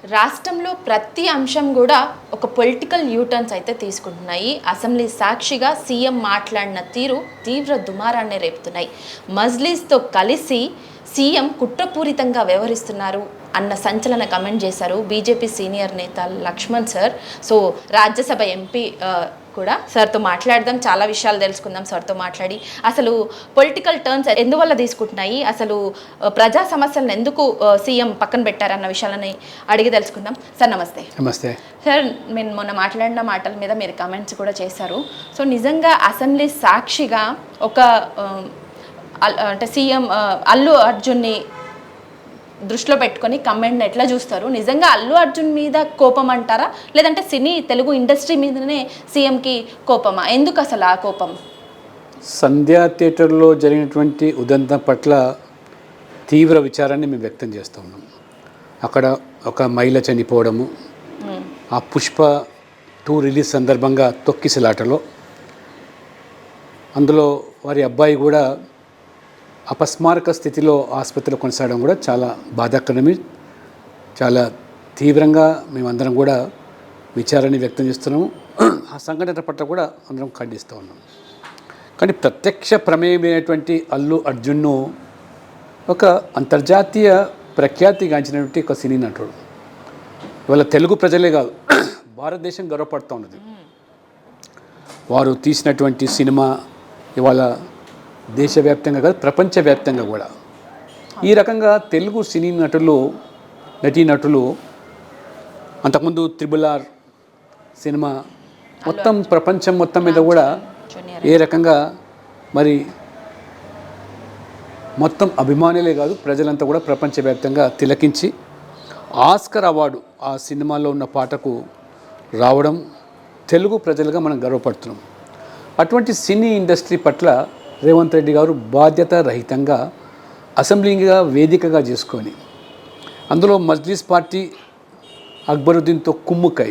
రాష్ట్రంలో ప్రతి అంశం కూడా ఒక పొలిటికల్ యూటర్న్స్ అయితే తీసుకుంటున్నాయి. అసెంబ్లీ సాక్షిగా సీఎం మాట్లాడిన తీరు తీవ్ర దుమారాన్ని రేపుతున్నాయి. మజ్లిస్తో కలిసి సీఎం కుట్రపూరితంగా వ్యవహరిస్తున్నారు అన్న సంచలన కమెంట్ చేశారు బీజేపీ సీనియర్ నేత Laxman sir. So Rajya Sabha MP కూడా సార్తో మాట్లాడదాం, చాలా విషయాలు తెలుసుకుందాం సార్తో మాట్లాడి. అసలు పొలిటికల్ టర్న్స్ ఎందువల్ల తీసుకుంటున్నాయి, అసలు ప్రజా సమస్యలను ఎందుకు సీఎం పక్కన పెట్టారన్న విషయాలని అడిగి తెలుసుకుందాం. సార్ నమస్తే. నమస్తే సార్, నేను మొన్న మాట్లాడిన మాటల మీద మీరు కామెంట్స్ కూడా చేశారు. సో నిజంగా అసెంబ్లీ సాక్షిగా ఒక అంటే సీఎం అల్లు అర్జున్ని దృష్టిలో పెట్టుకొని కమెంట్ని ఎట్లా చూస్తారు? నిజంగా అల్లు అర్జున్ మీద కోపం అంటారా, లేదంటే సినీ తెలుగు ఇండస్ట్రీ మీదనే సీఎంకి కోపమా? ఎందుకు అసలు ఆ కోపం? సంధ్యా థియేటర్లో జరిగినటువంటి ఉదంతం పట్ల తీవ్ర విచారాన్ని మేము వ్యక్తం చేస్తూ ఉన్నాం. అక్కడ ఒక మహిళ చనిపోవడము, ఆ పుష్ప 2 రిలీజ్ సందర్భంగా తొక్కిసలాటలో అందులో వారి అబ్బాయి కూడా అపస్మారక స్థితిలో ఆసుపత్రిలో కొనసాగడం కూడా చాలా బాధాకరమే. చాలా తీవ్రంగా మేమందరం కూడా విచారాన్ని వ్యక్తం చేస్తున్నాము. ఆ సంఘటన పట్ల కూడా అందరం ఖండిస్తూ ఉన్నాం. కానీ ప్రత్యక్ష ప్రమేయమైనటువంటి అల్లు అర్జున్ను ఒక అంతర్జాతీయ ప్రఖ్యాతిగాంచినటువంటి ఒక సినీ నటుడు. ఇవాళ తెలుగు ప్రజలే కాదు, భారతదేశం గర్వపడుతూ ఉన్నది. వారు తీసినటువంటి సినిమా ఇవాళ దేశవ్యాప్తంగా కాదు, ప్రపంచవ్యాప్తంగా కూడా ఈ రకంగా తెలుగు సినీ నటీనటులు అంతకుముందు RRR సినిమా మొత్తం ప్రపంచం మొత్తం మీద కూడా ఏ రకంగా మరి మొత్తం అభిమానులే కాదు ప్రజలంతా కూడా ప్రపంచవ్యాప్తంగా తిలకించి ఆస్కర్ అవార్డు ఆ సినిమాలో ఉన్న పాటకు రావడం తెలుగు ప్రజలుగా మనం గర్వపడుతున్నాం. అటువంటి సినీ ఇండస్ట్రీ పట్ల రేవంత్ రెడ్డి గారు బాధ్యత రహితంగా అసెంబ్లీగా వేదికగా చేసుకొని అందులో మజ్లిస్ పార్టీ అక్బరుద్దీన్తో కుమ్ముకై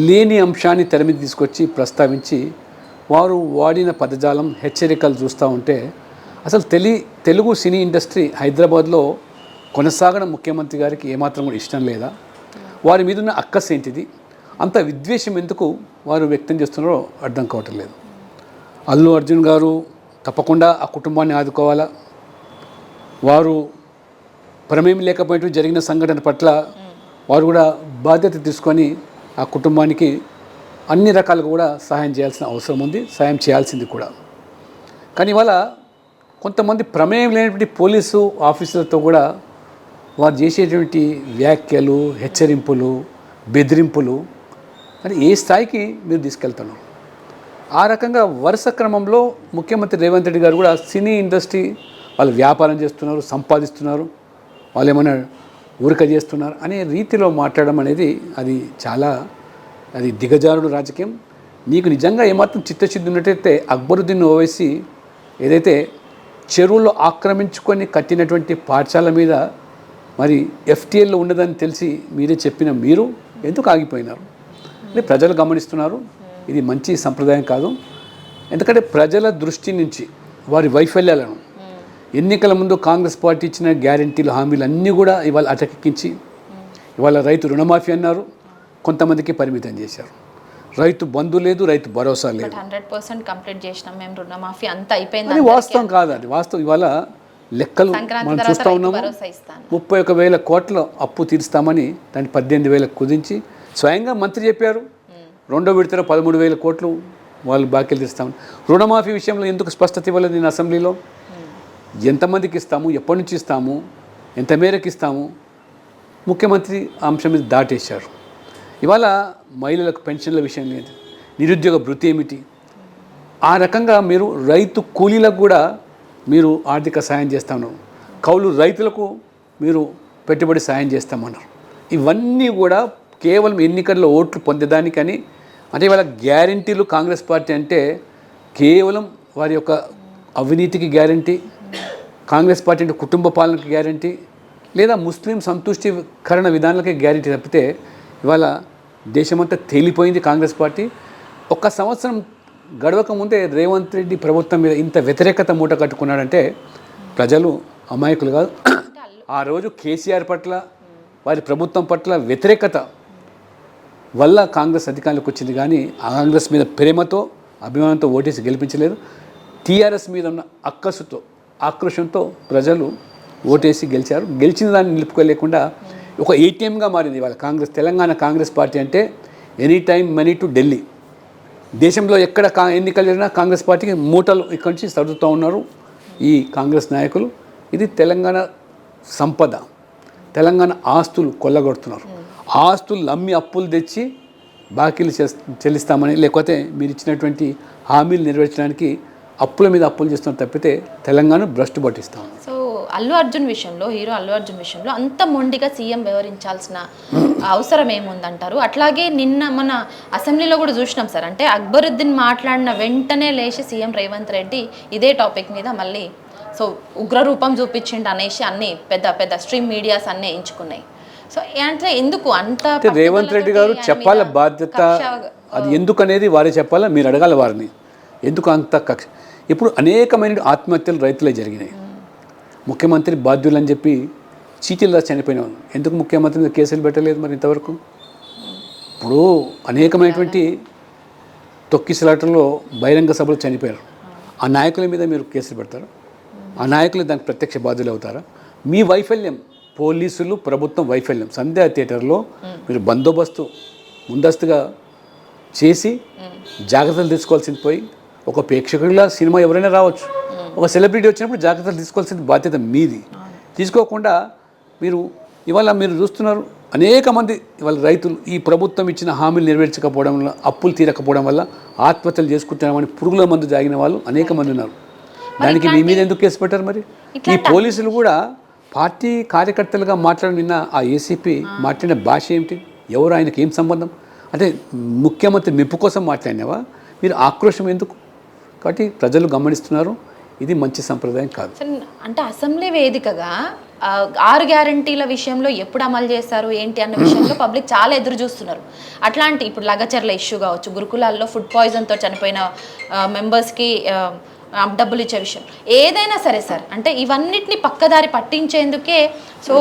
లేని అంశాన్ని తెర మీద తీసుకొచ్చి ప్రస్తావించి వారు వాడిన పదజాలం హెచ్చరికలు చూస్తూ ఉంటే అసలు తెలుగు సినీ ఇండస్ట్రీ హైదరాబాద్లో కొనసాగడం ముఖ్యమంత్రి గారికి ఏమాత్రం కూడా ఇష్టం లేదా? వారి మీద ఉన్న అక్కస్ ఏంటిది? అంత విద్వేషం ఎందుకు వారు వ్యక్తం చేస్తున్నారో అర్థం కావటం లేదు. అల్లు అర్జున్ గారు తప్పకుండా ఆ కుటుంబాన్ని ఆదుకోవాలా. వారు ప్రమేయం లేకపోయినట్టు జరిగిన సంఘటన పట్ల వారు కూడా బాధ్యత తీసుకొని ఆ కుటుంబానికి అన్ని రకాలుగా కూడా సహాయం చేయాల్సిన అవసరం ఉంది, సహాయం చేయాల్సింది కూడా. కానీ ఇవాళ కొంతమంది ప్రమేయం లేనటువంటి పోలీసు ఆఫీసులతో కూడా వారు చేసేటువంటి వ్యాఖ్యలు, హెచ్చరింపులు, బెదిరింపులు అని ఏ స్థాయికి మీరు తీసుకెళ్తున్నారు? ఆ రకంగా వరుస క్రమంలో ముఖ్యమంత్రి రేవంత్ రెడ్డి గారు కూడా సినీ ఇండస్ట్రీ వాళ్ళు వ్యాపారం చేస్తున్నారు, సంపాదిస్తున్నారు, వాళ్ళు ఏమైనా ఊరిక చేస్తున్నారు అనే రీతిలో మాట్లాడడం అనేది అది దిగజారుడు రాజకీయం. నీకు నిజంగా ఏమాత్రం చిత్తశుద్ధి ఉన్నట్టయితే అక్బరుద్దీన్ ఓవైసీ ఏదైతే చెరువుల్లో ఆక్రమించుకొని కట్టినటువంటి పాఠశాల మీద మరి FTLలో ఉన్నదని తెలిసి మీరే చెప్పిన మీరు ఎందుకు ఆగిపోయినారు? అంటే ప్రజలు గమనిస్తున్నారు. ఇది మంచి సంప్రదాయం కాదు. ఎందుకంటే ప్రజల దృష్టి నుంచి వారి వైఫల్యాలను ఎన్నికల ముందు కాంగ్రెస్ పార్టీ ఇచ్చిన గ్యారెంటీలు, హామీలు అన్నీ కూడా ఇవాళ అటకెక్కించి ఇవాళ రైతు రుణమాఫీ అన్నారు, కొంతమందికి పరిమితం చేశారు. రైతు బంధు లేదు, రైతు భరోసా లేదు. 100% కంప్లీట్ చేసినాం మేము రుణమాఫీ, అంతా అయిపోయింది. అది వాస్తవం కాదు, అది వాస్తవం. ఇవాళ లెక్కలు మనం చూస్తూ ఉన్నాము. 31,000 కోట్ల అప్పు తీరుస్తామని దాన్ని 18,000 కుదించి స్వయంగా మంత్రి చెప్పారు. రెండో విడతలో 13,000 కోట్లు వాళ్ళు బాకీలు తీస్తామని. రుణమాఫీ విషయంలో ఎందుకు స్పష్టత ఇవ్వలేదు నేను అసెంబ్లీలో? ఎంతమందికి ఇస్తాము, ఎప్పటి నుంచి ఇస్తాము, ఎంత మేరకు ఇస్తాము, ముఖ్యమంత్రి అంశం మీద దాటేశారు. ఇవాళ మహిళలకు పెన్షన్ల విషయం లేదు, నిరుద్యోగ భృతి ఏమిటి? ఆ రకంగా మీరు రైతు కూలీలకు కూడా మీరు ఆర్థిక సాయం చేస్తామన్నారు, కౌలు రైతులకు మీరు పెట్టుబడి సాయం చేస్తామన్నారు. ఇవన్నీ కూడా కేవలం ఎన్నికల్లో ఓట్లు పొందేదానికని. అంటే ఇవాళ గ్యారంటీలు కాంగ్రెస్ పార్టీ అంటే కేవలం వారి యొక్క అవినీతికి గ్యారంటీ, కాంగ్రెస్ పార్టీ అంటే కుటుంబ పాలనకి గ్యారంటీ, లేదా ముస్లిం సంతుష్టీకరణ విధానాలకే గ్యారంటీ తప్పితే ఇవాళ దేశమంతా తేలిపోయింది కాంగ్రెస్ పార్టీ. 1 సంవత్సరం గడవక ముందే రేవంత్ రెడ్డి ప్రభుత్వం మీద ఇంత వ్యతిరేకత మూట కట్టుకున్నాడంటే ప్రజలు అమాయకులు కాదు. ఆ రోజు కేసీఆర్ పట్ల వారి ప్రభుత్వం పట్ల వ్యతిరేకత వల్ల కాంగ్రెస్ అధికారంలోకి వచ్చింది, కానీ కాంగ్రెస్ మీద ప్రేమతో అభిమానంతో ఓటేసి గెలిపించలేదు. టీఆర్ఎస్ మీద ఉన్న అక్కసుతో ఆక్రోషంతో ప్రజలు ఓటేసి గెలిచారు. గెలిచిన దాన్ని నిలుపుకోలేకుండా ఒక ఏటీఎంగా మారింది ఇవాళ కాంగ్రెస్. తెలంగాణ కాంగ్రెస్ పార్టీ అంటే any time money to Delhi. దేశంలో ఎక్కడ ఎన్నికలు జరిగినా కాంగ్రెస్ పార్టీకి మూటలు ఇక్కడి నుంచి సర్దుతూ ఉన్నారు ఈ కాంగ్రెస్ నాయకులు. ఇది తెలంగాణ సంపద, తెలంగాణ ఆస్తులు కొల్లగొడుతున్నారు. ఆస్తులు అమ్మి అప్పులు తెచ్చి బాకీలు చెల్లిస్తామని, లేకపోతే మీరు ఇచ్చినటువంటి హామీలు నెరవేర్చడానికి అప్పుల మీద అప్పులు చేస్తున్నారు తప్పితే తెలంగాణ భ్రష్టు పట్టిస్తాం. సో అల్లు అర్జున్ విషయంలో, హీరో అల్లు అర్జున్ విషయంలో అంత మొండిగా సీఎం వ్యవహరించాల్సిన అవసరం ఏముందంటారు? అట్లాగే నిన్న మన అసెంబ్లీలో కూడా చూసినాం సార్, అంటే అక్బరుద్దీన్ మాట్లాడిన వెంటనే లేచి సీఎం రేవంత్ రెడ్డి ఇదే టాపిక్ మీద మళ్ళీ సో ఉగ్రరూపం చూపించిండు అనేసి అన్ని పెద్ద పెద్ద స్ట్రీమ్ మీడియాస్ అన్నీ ఎంచుకున్నాయి. సో అంటే ఎందుకు అంత రేవంత్ రెడ్డి గారు చెప్పాల బాధ్యత అది ఎందుకు అనేది వారే చెప్పాలా, మీరు అడగాలి వారిని. ఎందుకు అంత కక్ష? ఇప్పుడు అనేకమైన ఆత్మహత్యలు రైతులే జరిగినాయి. ముఖ్యమంత్రి బాధ్యులని చెప్పి చీటీలు రాసి చనిపోయిన వాళ్ళు ఎందుకు ముఖ్యమంత్రి మీద కేసులు పెట్టలేదు మరి ఇంతవరకు? ఇప్పుడు అనేకమైనటువంటి తొక్కిసలాటల్లో బహిరంగ సభలు చనిపోయారు. ఆ నాయకుల మీద మీరు కేసులు పెడతారా? ఆ నాయకులు దానికి ప్రత్యక్ష బాధ్యులు అవుతారా? మీ వైఫల్యం, పోలీసులు ప్రభుత్వం వైఫల్యం. సంధ్యా థియేటర్లో మీరు బందోబస్తు ముందస్తుగా చేసి జాగ్రత్తలు తీసుకోవాల్సింది పోయి, ఒక ప్రేక్షకుడిలా సినిమా ఎవరైనా రావచ్చు, ఒక సెలబ్రిటీ వచ్చినప్పుడు జాగ్రత్తలు తీసుకోవాల్సిన బాధ్యత మీది. తీసుకోకుండా ఇవాళ మీరు చూస్తున్నారు అనేక మంది ఇవాళ రైతులు ఈ ప్రభుత్వం ఇచ్చిన హామీలు నెరవేర్చకపోవడం వల్ల, అప్పులు తీరకపోవడం వల్ల ఆత్మహత్యలు చేసుకుంటున్నామని పురుగుల మందు తాగిన వాళ్ళు అనేక మంది ఉన్నారు. దానికి మీ మీద ఎందుకు కేసు పెట్టారు? మరి ఈ పోలీసులు కూడా పార్టీ కార్యకర్తలుగా మాట్లాడిన ఆ ఏసీపీ మాట్లాడిన భాష ఏమిటి? ఎవరు, ఆయనకి ఏం సంబంధం? అంటే ముఖ్యమంత్రి మెప్పు కోసం మాట్లాడినావా? మీరు ఆక్రోషం ఎందుకు? కాబట్టి ప్రజలు గమనిస్తున్నారు, ఇది మంచి సంప్రదాయం కాదు. అంటే అసెంబ్లీ వేదికగా 6 గ్యారంటీల విషయంలో ఎప్పుడు అమలు చేస్తారు ఏంటి అన్న విషయంలో పబ్లిక్ చాలా ఎదురు చూస్తున్నారు. అట్లాంటి ఇప్పుడు లగచర్ల ఇష్యూ కావచ్చు, గురుకులాల్లో ఫుడ్ పాయిజన్తో చనిపోయిన మెంబర్స్కి డబ్బులు ఇచ్చే విషయం, ఏదైనా సరే సార్, అంటే ఇవన్నిటిని పక్కదారి పట్టించేందుకే సో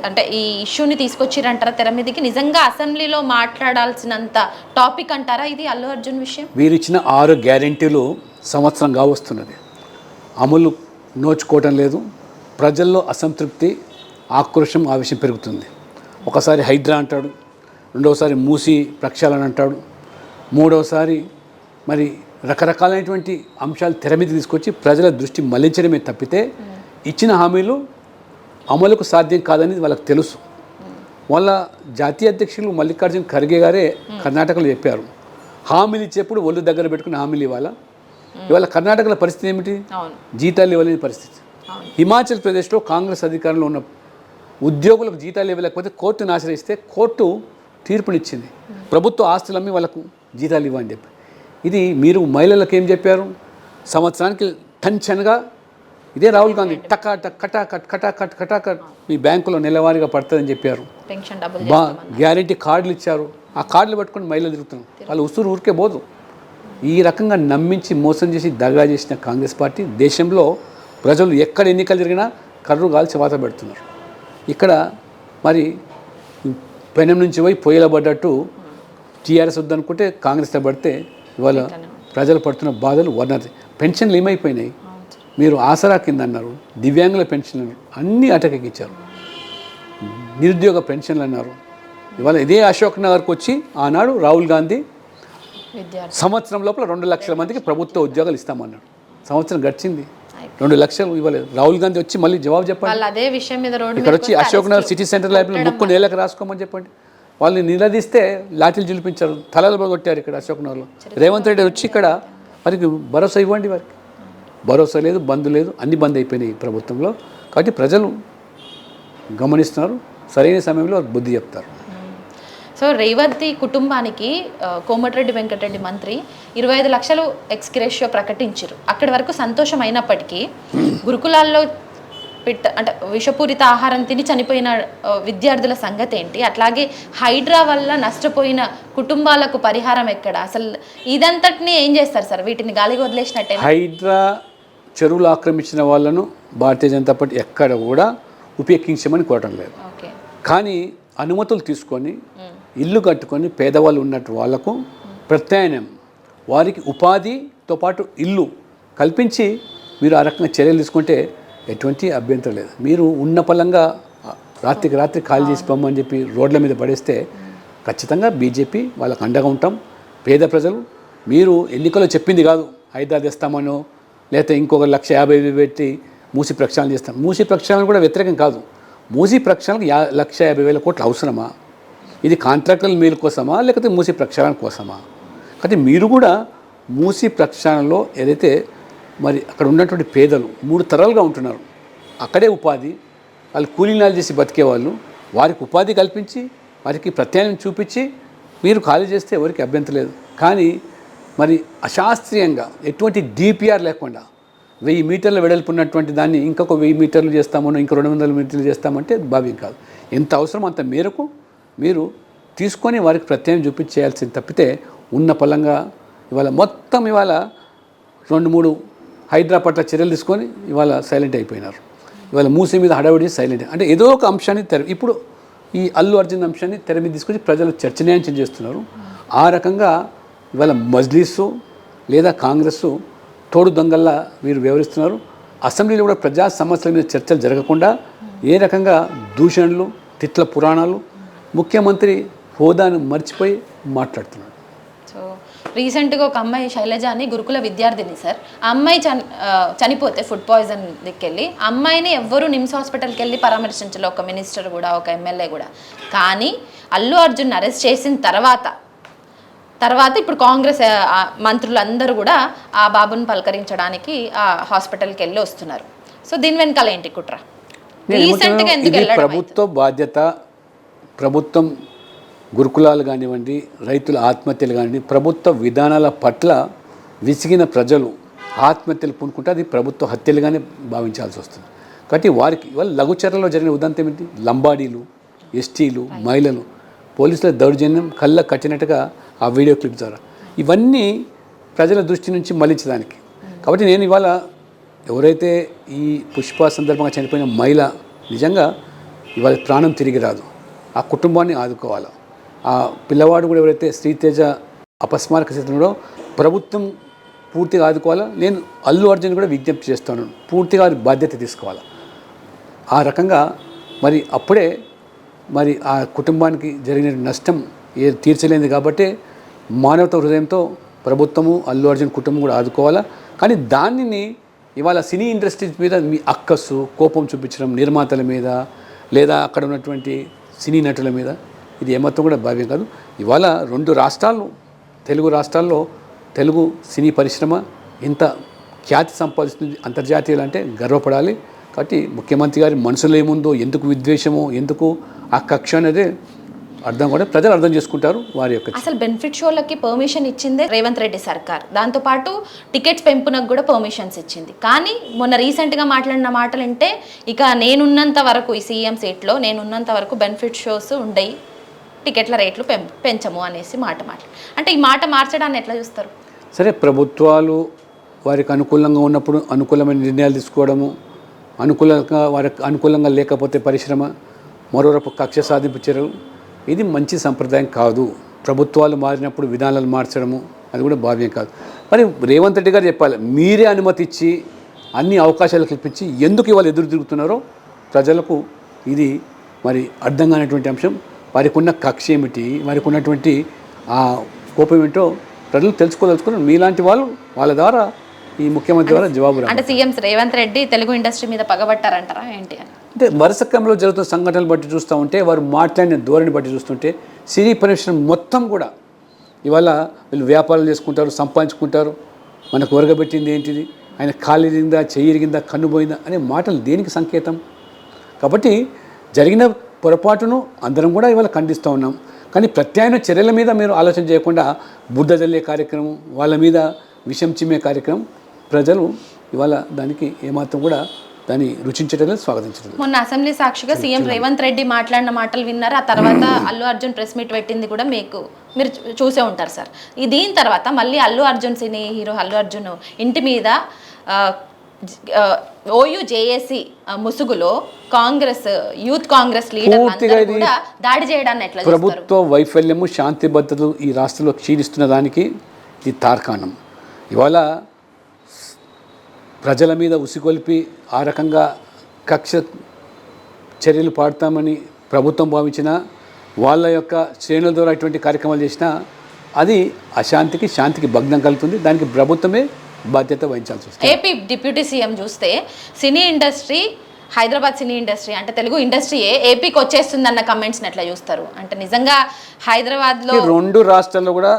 అంటే ఈ ఇష్యూని తీసుకొచ్చిరంటారా తెర మీదకి? నిజంగా అసెంబ్లీలో మాట్లాడాల్సినంత టాపిక్ అంటారా ఇది అల్లు అర్జున్ విషయం? వీరు ఇచ్చిన 6 గ్యారంటీలు సంవత్సరంగా వస్తున్నది, అమలు నోచుకోవటం లేదు. ప్రజల్లో అసంతృప్తి, ఆక్రోషం, ఆవేశం పెరుగుతుంది. ఒకసారి హైడ్రా అంటాడు, రెండవసారి మూసి ప్రక్షాళన అంటాడు, మూడవసారి మరి రకరకాలైనటువంటి అంశాలు తెర మీద తీసుకొచ్చి ప్రజల దృష్టి మళ్లించడమే తప్పితే ఇచ్చిన హామీలు అమలుకు సాధ్యం కాదని వాళ్ళకి తెలుసు. వాళ్ళ జాతీయ అధ్యక్షులు మల్లికార్జున ఖర్గే గారే కర్ణాటకలో చెప్పారు, హామీలు ఇచ్చేప్పుడు ఒళ్ళు దగ్గర పెట్టుకుని హామీలు ఇవ్వాలా. ఇవాళ కర్ణాటకలో పరిస్థితి ఏమిటి? జీతాలు ఇవ్వలేని పరిస్థితి. హిమాచల్ ప్రదేశ్లో కాంగ్రెస్ అధికారంలో ఉన్న ఉద్యోగులకు జీతాలు ఇవ్వలేకపోతే కోర్టును ఆశ్రయిస్తే కోర్టు తీర్పునిచ్చింది, ప్రభుత్వ ఆస్తులమ్మి వాళ్ళకు జీతాలు ఇవ్వని చెప్పి. ఇది మీరు మహిళలకు ఏం చెప్పారు? సంవత్సరానికి టెన్షన్గా ఇదే రాహుల్ గాంధీ కటాకట్ మీ బ్యాంకులో నెలవారీగా పడుతుందని చెప్పారు. గ్యారెంటీ కార్డులు ఇచ్చారు, ఆ కార్డులు పట్టుకొని మహిళలు తిరుగుతున్నారు. వాళ్ళు ఊరికే పోదు. ఈ రకంగా నమ్మించి మోసం చేసి దగా చేసిన కాంగ్రెస్ పార్టీ దేశంలో ప్రజలు ఎక్కడ ఎన్నికలు జరిగినా కర్రు కాల్చి వాత పెడుతున్నారు. ఇక్కడ మరి పెనం నుంచి పోయి పొయ్యిలో పడ్డట్టు టీఆర్ఎస్ వద్దనుకుంటే కాంగ్రెస్లో పడితే ఇవాళ ప్రజలు పడుతున్న బాధలు వర్ణది. పెన్షన్లు ఏమైపోయినాయి? మీరు ఆసరా కింద అన్నారు, దివ్యాంగుల పెన్షన్లు అన్నారు, అన్నీ అటకెక్కించారు. నిరుద్యోగ పెన్షన్లు అన్నారు. ఇవాళ ఇదే అశోక్ నగర్కి వచ్చి ఆనాడు రాహుల్ గాంధీ సంవత్సరం లోపల 2 లక్షల మందికి ప్రభుత్వ ఉద్యోగాలు ఇస్తామన్నాడు. సంవత్సరం గడిచింది, 2 లక్షలు ఇవ్వలేదు. రాహుల్ గాంధీ వచ్చి మళ్ళీ జవాబు చెప్పండి. అదే విషయం మీద ఇక్కడ వచ్చి అశోక్ నగర్ సిటీ సెంటర్ లైబ్రరీలో ముక్కు నేలకు రాసుకోమని చెప్పండి. వాళ్ళని నిలదీస్తే లాఠీలు చూపించారు, తలలు కొట్టారు ఇక్కడ అశోక్ నగర్లో. రేవంత్ రెడ్డి వచ్చి ఇక్కడ వారికి భరోసా ఇవ్వండి. వారికి భరోసా లేదు, బంద్ లేదు, అన్ని బంద్ అయిపోయినాయి ప్రభుత్వంలో. కాబట్టి ప్రజలు గమనిస్తున్నారు, సరైన సమయంలో బుద్ధి చెప్తారు. సో రేవంత్ కుటుంబానికి కోమటిరెడ్డి వెంకటరెడ్డి మంత్రి 25 లక్షలు ఎక్స్గ్రేషియో ప్రకటించారు. అక్కడి వరకు సంతోషం అయినప్పటికీ గురుకులాల్లో అంటే విషపూరిత ఆహారం తిని చనిపోయిన విద్యార్థుల సంగతి ఏంటి? అట్లాగే హైడ్రా వల్ల నష్టపోయిన కుటుంబాలకు పరిహారం ఎక్కడ? అసలు ఇదంతటిని ఏం చేస్తారు సార్? వీటిని గాలికి వదిలేసినట్టే. హైడ్రా చెరువులు ఆక్రమించిన వాళ్ళను భారతీయ జనతా పార్టీ ఎక్కడ కూడా ఉపేక్షించమని కోరటం లేదు. కానీ అనుమతులు తీసుకొని ఇల్లు కట్టుకొని పేదవాళ్ళు ఉన్నట్టు వాళ్లకు ప్రత్యామ్నాయం వారికి ఉపాధితో పాటు ఇల్లు కల్పించి మీరు ఆ రకంగా చర్యలు తీసుకుంటే ఎటువంటి అభ్యంతరం లేదు. మీరు ఉన్న పలంగా రాత్రికి రాత్రి ఖాళీ చేసి పొమ్మని చెప్పి రోడ్ల మీద పడేస్తే ఖచ్చితంగా బీజేపీ వాళ్ళకు అండగా ఉంటాం. పేద ప్రజలు మీరు ఎన్నికల్లో చెప్పింది కాదు, హైదరాబాద్ తెస్తామనో లేకపోతే ఇంకొక 1,50,000 పెట్టి మూసి ప్రక్షాళన చేస్తాం. మూసి ప్రక్షాళన కూడా వ్యతిరేకం కాదు. మూసి ప్రక్షాళనకు 1,50,000 కోట్లు అవసరమా? ఇది కాంట్రాక్టుల మేలు కోసమా లేకపోతే మూసి ప్రక్షాళన కోసమా? కాబట్టి మీరు కూడా మూసి ప్రక్షాళనలో ఏదైతే మరి అక్కడ ఉన్నటువంటి పేదలు 3 తరాలుగా ఉంటున్నారు, అక్కడే ఉపాధి, వాళ్ళు కూలీనాలు చేసి బతికేవాళ్ళు, వారికి ఉపాధి కల్పించి వారికి ప్రత్యామ్నాయం చూపించి మీరు ఖాళీ చేస్తే ఎవరికి అభ్యంతరం లేదు. కానీ మరి అశాస్త్రీయంగా ఎటువంటి డిపిఆర్ లేకుండా 1000 మీటర్ల వెడల్పు ఉన్నటువంటి దాన్ని ఇంకొక 1000 మీటర్లు చేస్తామనో ఇంకో 200 మీటర్లు చేస్తామంటే భావ్యం కాదు. ఎంత అవసరం అంత మేరకు మీరు తీసుకొని వారికి ప్రత్యామ్నాయం చూపించేయాల్సింది తప్పితే ఉన్న పలంగా ఇవాళ మొత్తం ఇవాళ 2-3 హైదరాబాద్లో చర్యలు తీసుకొని ఇవాళ సైలెంట్ అయిపోయినారు. ఇవాళ మూసి మీద హడావిడి సైలెంట్ అంటే ఏదో ఒక అంశాన్ని ఇప్పుడు ఈ అల్లు అర్జున్ అంశాన్ని తెర మీద తీసుకొచ్చి ప్రజలు చర్చనీయాంశం చేస్తున్నారు. ఆ రకంగా ఇవాళ మజ్లిసు లేదా కాంగ్రెస్ తోడు దొంగల్లా వీరు వ్యవహరిస్తున్నారు. అసెంబ్లీలో కూడా ప్రజా సమస్యల మీద చర్చలు జరగకుండా ఏ రకంగా దూషణలు, తిట్ల పురాణాలు, ముఖ్యమంత్రి హోదాను మర్చిపోయి మాట్లాడుతున్నాడు. సో రీసెంట్గా ఒక అమ్మాయి శైలజ అని గురుకుల విద్యార్థిని సార్, ఆ అమ్మాయి చనిపోతే ఫుడ్ పాయిజన్ దిక్కెళ్ళి అమ్మాయిని ఎవ్వరూ నిమ్స్ హాస్పిటల్కి వెళ్ళి పరామర్శించలే, ఒక మినిస్టర్ కూడా ఒక ఎమ్మెల్యే కూడా. కానీ అల్లు అర్జున్ అరెస్ట్ చేసిన తర్వాత ఇప్పుడు కాంగ్రెస్ మంత్రులందరూ కూడా ఆ బాబుని పలకరించడానికి ఆ హాస్పిటల్కి వెళ్ళి వస్తున్నారు. సో దీని వెనకాల ఏంటి కుట్ర? రీసెంట్గా ఎందుకు వెళ్ళడం? ప్రభుత్వ బాధ్యత, ప్రభుత్వం గురుకులాలు కానివ్వండి, రైతుల ఆత్మహత్యలు కానివ్వండి, ప్రభుత్వ విధానాల పట్ల విసిగిన ప్రజలు ఆత్మహత్యలు పూనుకుంటే అది ప్రభుత్వ హత్యలుగానే భావించాల్సి వస్తుంది. కాబట్టి వారికి ఇవాళ లఘుచర్లలో జరిగిన ఉదంతం ఏంటి? లంబాడీలు, ఎస్టీలు, మహిళలు పోలీసుల దౌర్జన్యం కళ్ళ కట్టినట్టుగా ఆ వీడియో క్లిప్ ద్వారా ఇవన్నీ ప్రజల దృష్టి నుంచి మళ్లించడానికి. కాబట్టి నేను ఇవాళ ఎవరైతే ఈ పుష్ప సందర్భంగా చనిపోయిన మహిళ నిజంగా ఇవాళ ప్రాణం తిరిగి రాదు, ఆ కుటుంబాన్ని ఆదుకోవాలి. ఆ పిల్లవాడు కూడా ఎవరైతే శ్రీతేజ అపస్మారక స్థితిలో ప్రభుత్వం పూర్తిగా ఆదుకోవాలా. నేను అల్లు అర్జున్ కూడా విజ్ఞప్తి చేస్తాను, పూర్తిగా బాధ్యత తీసుకోవాలి. ఆ రకంగా మరి అప్పుడే మరి ఆ కుటుంబానికి జరిగిన నష్టం తీర్చలేనిది కాబట్టి మానవత హృదయంతో ప్రభుత్వము అల్లు అర్జున్ కుటుంబం కూడా ఆదుకోవాలా. కానీ దానిని ఇవాళ సినీ ఇండస్ట్రీస్ మీద మీ అక్కస్సు కోపం చూపించడం, నిర్మాతల మీద లేదా అక్కడ ఉన్నటువంటి సినీ నటుల మీద, ఇది ఏమాత్రం కూడా భావ్యం కాదు. ఇవాళ 2 రాష్ట్రాలు, తెలుగు రాష్ట్రాల్లో తెలుగు సినీ పరిశ్రమ ఇంత ఖ్యాతి సంపాదిస్తుంది అంతర్జాతీయులు అంటే గర్వపడాలి. కాబట్టి ముఖ్యమంత్రి గారి మనసులో ఏముందో, ఎందుకు విద్వేషమో, ఎందుకు ఆ కక్ష అనేది ప్రజలు అర్థం చేసుకుంటారు. వారి యొక్క అసలు బెనిఫిట్ షోలకి పర్మిషన్ ఇచ్చిందే రేవంత్ రెడ్డి సర్కార్, దాంతోపాటు టికెట్స్ పెంపునకు కూడా పర్మిషన్స్ ఇచ్చింది. కానీ మొన్న రీసెంట్గా మాట్లాడిన మాటలు అంటే ఇక నేనున్నంత వరకు ఈ సీఎం సీట్లో నేనున్నంత వరకు బెనిఫిట్ షోస్ ఉండయి, టికెట్ల రేట్లు పెంచము అనేసి మాట అంటే ఈ మాట మార్చడాన్ని ఎట్లా చూస్తారు? సరే, ప్రభుత్వాలు వారికి అనుకూలంగా ఉన్నప్పుడు అనుకూలమైన నిర్ణయాలు తీసుకోవడము, వారికి అనుకూలంగా లేకపోతే పరిశ్రమ మరోరపు కక్ష సాధింపు చర్యలు, ఇది మంచి సంప్రదాయం కాదు. ప్రభుత్వాలు మారినప్పుడు విధానాలు మార్చడము అది కూడా భావ్యం కాదు. మరి రేవంత్ రెడ్డి గారు చెప్పాలి, మీరే అనుమతి ఇచ్చి అన్ని అవకాశాలు కల్పించి ఎందుకు ఇవాళ ఎదురు తిరుగుతున్నారో ప్రజలకు ఇది మరి అర్థం కానటువంటి అంశం. వారికి ఉన్న కక్ష ఏమిటి, వారికి ఉన్నటువంటి ఆ కోపం ఏమిటో ప్రజలు తెలుసుకోదలుచుకున్నారు. మీలాంటి వాళ్ళు వాళ్ళ ద్వారా ఈ ముఖ్యమంత్రి ద్వారా జవాబు అంటే సీఎం రేవంత్ రెడ్డి తెలుగు ఇండస్ట్రీ మీద పగబట్టారంటారా ఏంటి అని? అంటే వరుస క్రమంలో జరుగుతున్న సంఘటనలు బట్టి చూస్తూ ఉంటే, వారు మాట్లాడిన ధోరణి బట్టి చూస్తుంటే సినీ పరిశ్రమ మొత్తం కూడా ఇవాళ వీళ్ళు వ్యాపారాలు చేసుకుంటారు, సంపాదించుకుంటారు. మనకు ఒరగబెట్టింది ఏంటిది, ఆయన కాలు ఇరిగిందా, చెయ్యి ఇరిగిందా, కన్ను పోయిందా అనే మాటలు దేనికి సంకేతం? కాబట్టి జరిగిన పొరపాటును అందరం కూడా ఇవాళ ఖండిస్తూ ఉన్నాం. కానీ ప్రత్యామ్నాయ చర్యల మీద మీరు ఆలోచన చేయకుండా బుద్ధ జల్లే కార్యక్రమం, వాళ్ళ మీద విషం చిమ్మే కార్యక్రమం ప్రజలు ఇవాళ దానికి ఏమాత్రం కూడా దాన్ని రుచించడం స్వాగతించడం. మొన్న అసెంబ్లీ సాక్షిగా సీఎం రేవంత్ రెడ్డి మాట్లాడిన మాటలు విన్నారు. ఆ తర్వాత అల్లు అర్జున్ ప్రెస్ మీట్ పెట్టింది కూడా మీరు చూసే ఉంటారు సార్. దీని తర్వాత మళ్ళీ అల్లు అర్జున్ సినీ హీరో అల్లు అర్జున్ ఇంటి మీద ఓయూ జేఏసీ ముసుగులో కాంగ్రెస్ యూత్ కాంగ్రెస్ లీడర్ కూడా దాడి చేయడాన్ని ఎట్లా చూస్తారు? ప్రభుత్వ వైఫల్యము, శాంతి భద్రతలు ఈ రాష్ట్రంలో క్షీణిస్తున్న దానికి ఇది తార్కాణం. ఇవాళ ప్రజల మీద ఉసిగొల్పి ఆ రకంగా కక్ష చర్యలు పాడతామని ప్రభుత్వం భావించిన వాళ్ళ యొక్క శ్రేణుల ద్వారా ఇటువంటి కార్యక్రమాలు చేసినా అది అశాంతికి, శాంతికి భగ్నం కలుగుతుంది. దానికి ప్రభుత్వమే బాధ్యత వహించాల్సి వస్తుంది. ఏపీ డిప్యూటీ సీఎం చూస్తే cine industry, Hyderabad cine industry అంటే తెలుగు ఇండస్ట్రీయే ఏపీకి వచ్చేస్తుందన్న కమెంట్స్ని ఎట్లా చూస్తారు? అంటే నిజంగా హైదరాబాద్లో 2 రాష్ట్రాల్లో కూడా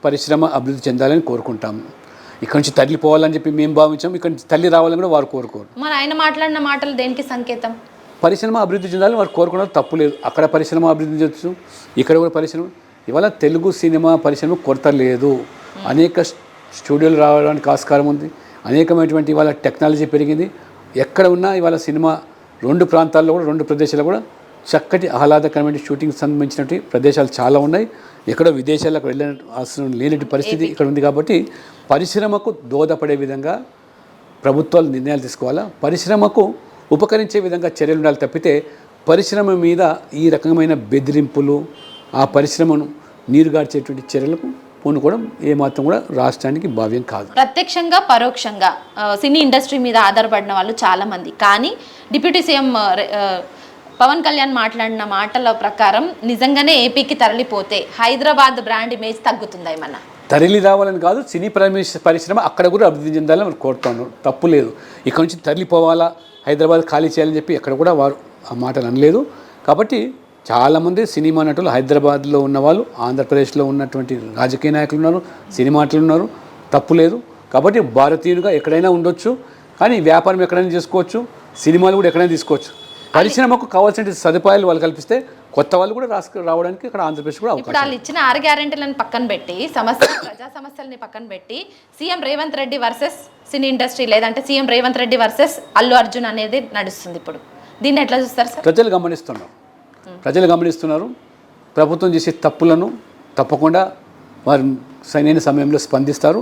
పరిశ్రమ అభివృద్ధి చెందాలని కోరుకుంటాము. ఇక్కడ నుంచి తరలిపోవాలని చెప్పి మేము భావించాము. ఇక్కడ నుంచి తల్లి రావాలని కూడా వారు కోరుకోరు. మరి ఆయన మాట్లాడిన మాటలు దేనికి సంకేతం? పరిశ్రమ అభివృద్ధి చెందాలని వారు కోరుకోవడం తప్పు లేదు. అక్కడ పరిశ్రమ అభివృద్ధి చేయొచ్చు, ఇక్కడ కూడా పరిశ్రమ. ఇవాళ తెలుగు సినిమా పరిశ్రమ కొరత లేదు. అనేక స్టూడియోలు రావడానికి ఆస్కారం ఉంది. అనేకమైనటువంటి ఇవాళ టెక్నాలజీ పెరిగింది. ఎక్కడ ఉన్నా ఇవాళ సినిమా 2 ప్రాంతాల్లో కూడా 2 ప్రదేశాల్లో కూడా చక్కటి ఆహ్లాదకరమైన షూటింగ్ సంబంధించినటువంటి ప్రదేశాలు చాలా ఉన్నాయి. ఎక్కడో విదేశాలకు వెళ్ళిన అవసరం లేనటువంటి పరిస్థితి ఇక్కడ ఉంది. కాబట్టి పరిశ్రమకు దోహదపడే విధంగా ప్రభుత్వాలు నిర్ణయాలు తీసుకోవాలా, పరిశ్రమకు ఉపకరించే విధంగా చర్యలు ఉండాలి తప్పితే పరిశ్రమ మీద ఈ రకమైన బెదిరింపులు, ఆ పరిశ్రమను నీరుగార్చేటువంటి చర్యలకు పూనుకోవడం ఏమాత్రం కూడా రాష్ట్రానికి భావ్యం కాదు. ప్రత్యక్షంగా పరోక్షంగా సినీ ఇండస్ట్రీ మీద ఆధారపడిన వాళ్ళు చాలామంది. కానీ డిప్యూటీ సీఎం పవన్ కళ్యాణ్ మాట్లాడిన మాటల ప్రకారం నిజంగానే ఏపీకి తరలిపోతే హైదరాబాద్ బ్రాండ్ ఇమేజ్ తగ్గుతుందా ఏమన్నా? తరలి రావాలని కాదు, సినీ పరిశ్రమ అక్కడ కూడా అభివృద్ధి చెందాలని మనం కోరుతాను. తప్పు లేదు. ఇక్కడ నుంచి తరలిపోవాలా, హైదరాబాద్ ఖాళీ చేయాలని చెప్పి ఎక్కడ కూడా వారు ఆ మాటలు అనలేదు. కాబట్టి చాలామంది సినిమా నటులు హైదరాబాద్లో ఉన్నవాళ్ళు, ఆంధ్రప్రదేశ్లో ఉన్నటువంటి రాజకీయ నాయకులు ఉన్నారు, సినిమా నటులు ఉన్నారు. తప్పు లేదు. కాబట్టి భారతీయులుగా ఎక్కడైనా ఉండొచ్చు, కానీ వ్యాపారం ఎక్కడైనా చేసుకోవచ్చు, సినిమాలు కూడా ఎక్కడైనా తీసుకోవచ్చు. పరిశ్రమకు కావాల్సిన సదుపాయాలు వాళ్ళు కల్పిస్తే కొత్త వాళ్ళు కూడా రావడానికి ఇక్కడ ఆంధ్రప్రదేశ్ కూడా ఇప్పుడు వాళ్ళు ఇచ్చిన 6 గ్యారెంటీలను పక్కన పెట్టి ప్రజా సమస్యలని పక్కన పెట్టి CM Revanth Reddy versus cine industry, లేదంటే సీఎం రేవంత్ రెడ్డి వర్సెస్ అల్లు అర్జున్ అనేది నడుస్తుంది. ఇప్పుడు దీన్ని ఎట్లా చూస్తారు సార్? ప్రజలు గమనిస్తున్నారు. ప్రభుత్వం చేసే తప్పులను తప్పకుండా వారు సరైన సమయంలో స్పందిస్తారు.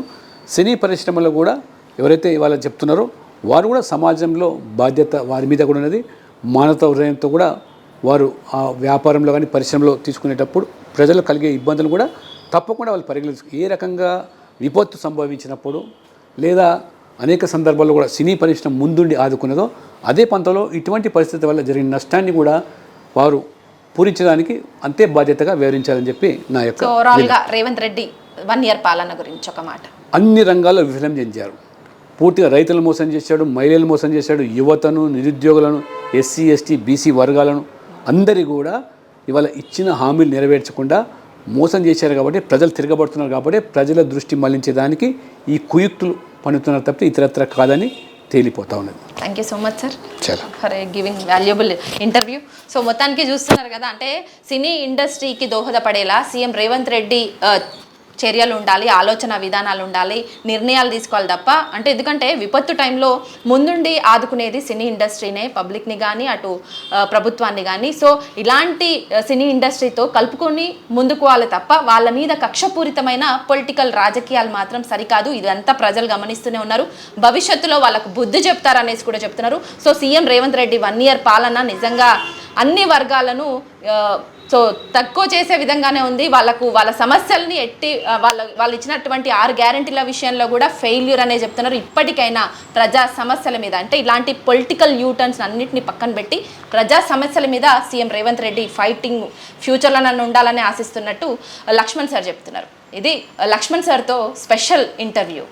సినీ పరిశ్రమలో కూడా ఎవరైతే ఇవాళ చెప్తున్నారో వారు కూడా సమాజంలో బాధ్యత వారి మీద కూడా ఉన్నది. మానవతా హృదయంతో కూడా వారు ఆ వ్యాపారంలో కానీ పరిశ్రమలో తీసుకునేటప్పుడు ప్రజలు కలిగే ఇబ్బందులు కూడా తప్పకుండా వాళ్ళు పరిగణించు. ఏ రకంగా విపత్తు సంభవించినప్పుడు లేదా అనేక సందర్భాల్లో కూడా సినీ పరిశ్రమ ముందుండి ఆదుకున్నదో అదే పంతలో ఇటువంటి పరిస్థితి వల్ల జరిగిన నష్టాన్ని కూడా వారు పూరించడానికి అంతే బాధ్యతగా వివరించాలని చెప్పి నా యొక్క. ఓవరాల్గా రేవంత్ రెడ్డి 1 ఇయర్ పాలన గురించి ఒక మాట. అన్ని రంగాల్లో విఫలం చెందారు. పూర్తిగా రైతులను మోసం చేశాడు, మహిళలను మోసం చేశాడు, యువతను, నిరుద్యోగులను, ఎస్సీ ఎస్టీ బీసీ వర్గాలను అందరి కూడా ఇవాళ ఇచ్చిన హామీలు నెరవేర్చకుండా మోసం చేశారు. కాబట్టి ప్రజలు తిరగబడుతున్నారు. కాబట్టి ప్రజల దృష్టి మళ్లించేదానికి ఈ కుయుక్తులు పన్నుతున్నారు తప్పితే ఇతరత్ర కాదని తేలిపోతా ఉన్నది. Thank you so much sir for giving valuable interview. So మొత్తానికి చూస్తున్నారు కదా, అంటే సినీ ఇండస్ట్రీకి దోహదపడేలా సీఎం రేవంత్ రెడ్డి చర్యలు ఉండాలి, ఆలోచన విధానాలు ఉండాలి, నిర్ణయాలు తీసుకోవాలి తప్ప అంటే ఎందుకంటే విపత్తు టైంలో ముందుండి ఆదుకునేది సినీ ఇండస్ట్రీనే, పబ్లిక్ని కానీ అటు ప్రభుత్వాన్ని కానీ. సో ఇలాంటి సినీ ఇండస్ట్రీతో కలుపుకొని ముందుకు వాళ్ళు తప్ప వాళ్ళ మీద కక్షపూరితమైన పొలిటికల్ రాజకీయాలు మాత్రం సరికాదు. ఇదంతా ప్రజలు గమనిస్తూనే ఉన్నారు. భవిష్యత్తులో వాళ్ళకు బుద్ధి చెప్తారనేసి కూడా చెప్తున్నారు. So CM Revanth Reddy 1 year పాలన నిజంగా అన్ని వర్గాలను సో తక్కువ చేసే విధంగానే ఉంది. వాళ్ళ సమస్యల్ని వాళ్ళు ఇచ్చినటువంటి 6 గ్యారెంటీల విషయంలో కూడా ఫెయిల్యూర్ అనే చెప్తున్నారు. ఇప్పటికైనా ప్రజా సమస్యల మీద అంటే ఇలాంటి పొలిటికల్ యూటర్న్స్ అన్నింటినీ పక్కన పెట్టి ప్రజా సమస్యల మీద సీఎం రేవంత్ రెడ్డి ఫైటింగ్ ఫ్యూచర్లో నన్ను ఉండాలని ఆశిస్తున్నట్టు లక్ష్మణ్ సార్ చెప్తున్నారు. ఇది లక్ష్మణ్ సార్తో స్పెషల్ ఇంటర్వ్యూ.